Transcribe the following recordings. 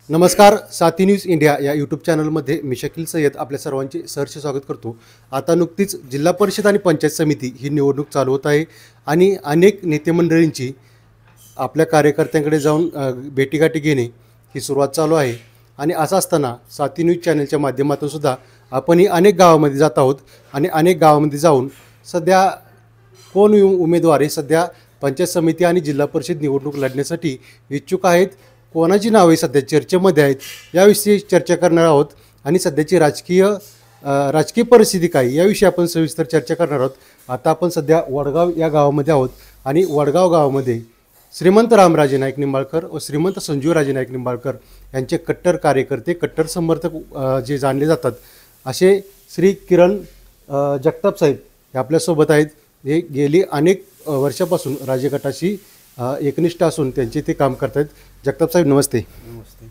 नमस्कार. साथी news India या यूट्यूब चॅनलमध्ये मी शकील सय्यद आपल्या सर्वांचे सहर्ष स्वागत करतो. आता नुकतीच जिल्हा परिषद आणि पंचायत समिती ही निवडणूक चालू होत आहे आणि अनेक नेतेमंडळींची आपल्या कार्यकर्त्यांकडे जाऊन भेटीगाठी घेणे ही सुरुवात चालू आहे. आणि असं असताना साथी न्यूज चॅनलच्या माध्यमातून सुद्धा आपणही अनेक गावामध्ये जात आहोत आणि अनेक गावामध्ये जाऊन सध्या कोण उमेदवार हे सध्या पंचायत समिती आणि जिल्हा परिषद निवडणूक लढण्यासाठी इच्छुक आहेत, कोणाची नावे सध्या चर्चेमध्ये आहेत याविषयी चर्चा करणार आहोत. आणि सध्याची राजकीय परिस्थिती काय याविषयी आपण सविस्तर चर्चा करणार आहोत. आता आपण सध्या वडगाव या गावामध्ये आहोत आणि वडगाव गावामध्ये श्रीमंत रामराजे नाईक निंबाळकर व श्रीमंत संजीवराजे नाईक निंबाळकर यांचे कट्टर कार्यकर्ते, कट्टर समर्थक जे जाणले जातात असे श्री किरण जगताप साहेब हे आपल्यासोबत आहेत. हे गेली अनेक वर्षापासून राजगटाशी एकनिष्ठ असून त्यांचे ते काम करत आहेत. जगताप साहेब नमस्ते. नमस्ते.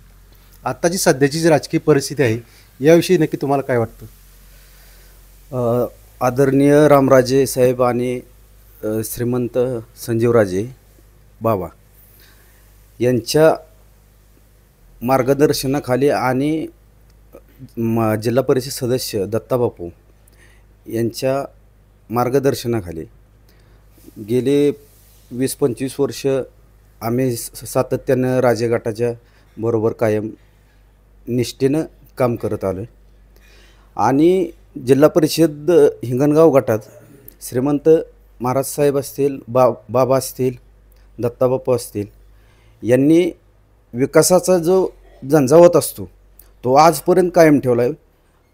आत्ताची सध्याची जी राजकीय परिस्थिती आहे याविषयी नक्की तुम्हाला काय वाटतं? आदरणीय रामराजे साहेब आणि श्रीमंत संजीवराजे बाबा यांच्या मार्गदर्शनाखाली आणि जिल्हा परिषद सदस्य दत्ताबापू यांच्या मार्गदर्शनाखाली गेले 20-25 वर्ष आम्ही सातत्यानं राजेगटाच्या बरोबर कायम निष्ठेनं काम करत आलो आहे. आणि जिल्हा परिषद हिंगणगाव गटात श्रीमंत महाराजसाहेब असतील, बाबा असतील, दत्ताबापू असतील यांनी विकासाचा जो झंझावात असतो तो आजपर्यंत कायम ठेवला आहे.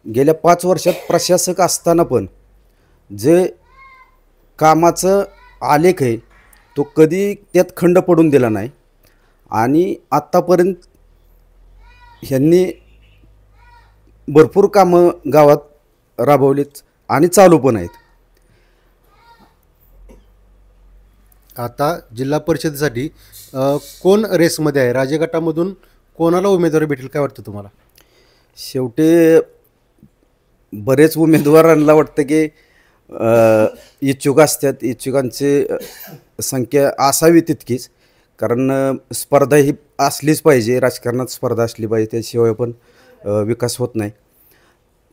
गेल्या 5 वर्षात प्रशासक असताना पण जे कामाचं आलेख आहे तो कधी त्यात खंड पडून दिला नाही. आणि आत्तापर्यंत ह्यांनी भरपूर कामं गावात राबवलीत आणि चालू पण आहेत. आता जिल्हा परिषदेसाठी कोण रेसमध्ये आहे? राजगटामधून कोणाला उमेदवारी भेटेल काय वाटतं तुम्हाला? शेवटी बरेच उमेदवारांना वाटतं की इच्छुक असतात, इच्छुकांची संख्या असावी तितकीच, कारण स्पर्धा ही असलीच पाहिजे, राजकारणात स्पर्धा असली पाहिजे, त्याशिवाय पण विकास होत नाही.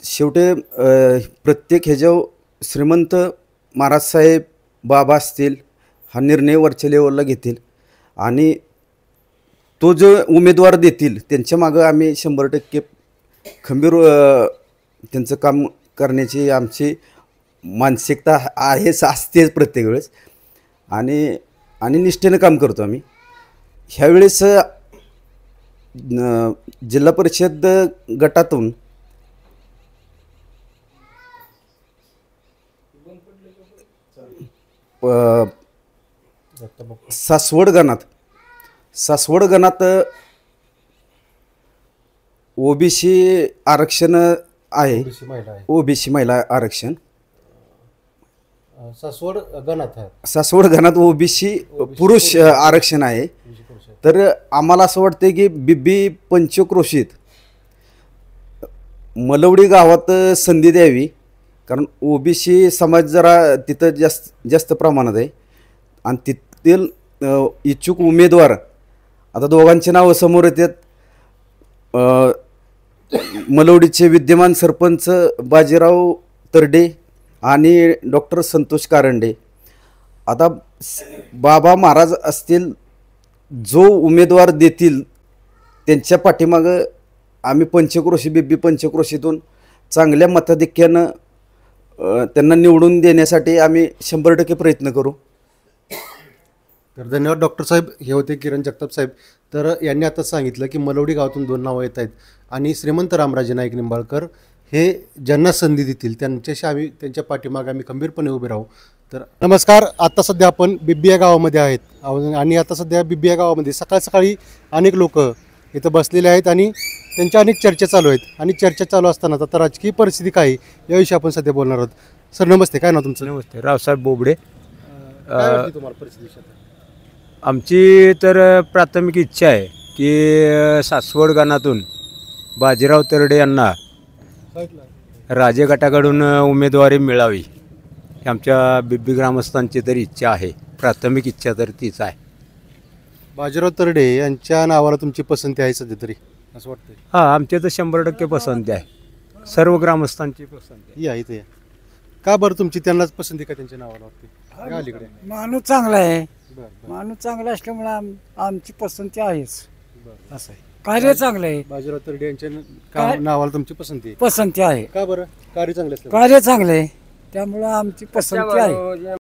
शेवटी प्रत्येक ह्याच्यावर श्रीमंत महाराजसाहेब बाबा असतील हा निर्णय वरच्या लेवलला घेतील आणि तो जो उमेदवार देतील त्यांच्या मागं आम्ही 100% खंबीर त्यांचं काम करण्याची आमची मानसिकता आहेच, असतेच प्रत्येक वेळेस. आणि निष्ठेनं काम करतो आम्ही. ह्यावेळेस जिल्हा परिषद गटातून सासवड गणात ओबीसी आरक्षण आहे. ओबीसी महिला आरक्षण सासवड गणात ओबीसी पुरुष आरक्षण आहे. तर आम्हाला असं वाटतं की बीबी पंचक्रोशीत मलवडी गावात संधी द्यावी, कारण ओबीसी समाज जरा तिथं जास्त प्रमाणात आहे. आणि तिथील इच्छुक उमेदवार आता दोघांची नावं समोर येतात. मलवडीचे विद्यमान सरपंच बाजीराव तरडे आणि डॉक्टर संतोष कारंडे. आता बाबा महाराज असतील, जो उमेदवार देतील त्यांच्या पाठीमागं आम्ही बीबी पंचक्रोशीतून चांगल्या मताधिक्यानं त्यांना निवडून देण्यासाठी आम्ही 100% प्रयत्न करू. तर धन्यवाद डॉक्टर साहेब. हे होते किरण जगताप साहेब. तर यांनी आता सांगितलं की मलवडी गावातून 2 नावं येत आहेत आणि श्रीमंत रामराजे नाईक निंबाळकर हे ज्यांना संधी देतील त्यांच्याशी त्यांच्या पाठीमागे आम्ही खंबीरपणे उभे राहू. तर नमस्कार. आता सध्या आपण बिब्बिया गावामध्ये आहेत आणि आता सध्या बिब्बिया गावामध्ये सकाळी अनेक लोक इथं बसलेले आहेत आणि त्यांच्या अनेक चर्चा चालू आहेत. आणि चर्चा चालू असताना आता राजकीय परिस्थिती काय याविषयी आपण सध्या बोलणार आहोत. सर नमस्ते. काय नाव तुमचं? नमस्ते. रावसाहेब बोबडे. काय वाटतं तुम्हाला परिस्थिती? आमची तर प्राथमिक इच्छा आहे की सासवड गणातून बाजीराव तरडे यांना राजेगटाकडून उमेदवारी मिळावी ही आमच्या बिब्बी ग्रामस्थांची तरी इच्छा आहे. प्राथमिक इच्छा तर तीच आहे. बाजीराव तरडे यांच्या नावाला तुमची पसंती आहे सध्या तरी? असं वाटतंय? हां, आमच्या तर 100% पसंती आहे, सर्व ग्रामस्थांची पसंती आहे. या इथे या. का बरं तुमची त्यांनाच पसंती का त्यांच्या नावाला वाटते? या अलीकडे. माणूस चांगला आहे. बरं बरं माणूस चांगला असल्यामुळे आमची पसंती आहेच. बरं. असं आहे. कार्य चांगलं आहे. बाजीराव तरडे यांच्या काय? नावाला तुमची पसंती आहे. पसंती आहे. का बरं? कार्य चांगले असलं. कार्य चांगलं आहे त्यामुळं आमची पसंती आहे.